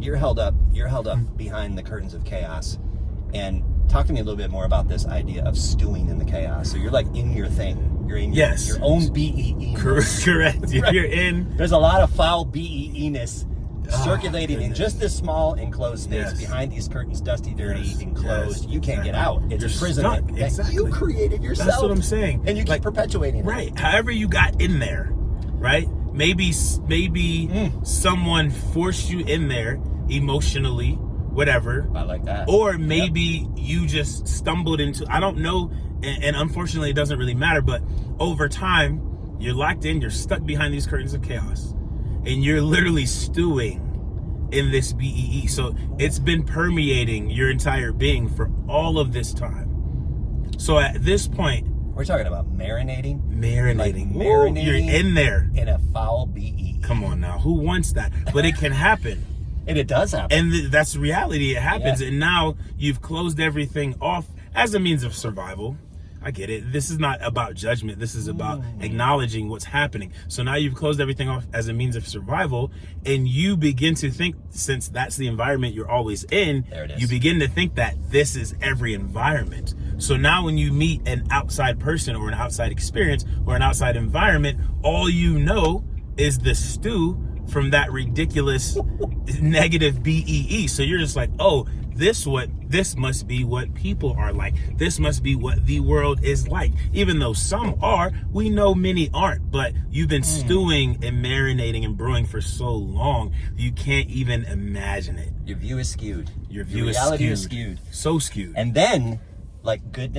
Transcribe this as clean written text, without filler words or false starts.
You're held up behind the curtains of chaos. And talk to me a little bit more about this idea of stewing in the chaos. So you're like in your thing. You're in your own BEE. Correct. Right. You're in. There's a lot of foul BEE-ness circulating in just this small enclosed space behind these curtains, dusty, dirty, enclosed. You can't get out. It's a prison that you created yourself. That's what I'm saying. And you keep perpetuating it. Right. However you got in there, right? Maybe someone forced you in there emotionally, whatever. I like that. Or maybe you just stumbled into, I don't know, and unfortunately it doesn't really matter, but over time, you're locked in, you're stuck behind these curtains of chaos, and you're literally stewing in this BEE. So it's been permeating your entire being for all of this time. So at this point, we're talking about marinating. Marinating. You're in there. In a foul BEE. Come on now. Who wants that? But it can happen. And it does happen. And that's reality. It happens. Yeah. And now you've closed everything off as a means of survival. I get it. This is not about judgment. This is about acknowledging what's happening. So now you've closed everything off as a means of survival, and you begin to think, since that's the environment you're always in, there it is. You begin to think that this is every environment. So now when you meet an outside person or an outside experience or an outside environment, all you know is the stew from that ridiculous negative BEE. So you're just like, oh, this must be what people are like. This must be what the world is like. Even though some are, we know many aren't, but you've been stewing and marinating and brewing for so long, you can't even imagine it. Your view is skewed. Your view is reality skewed. is skewed. So skewed. And then, like goodness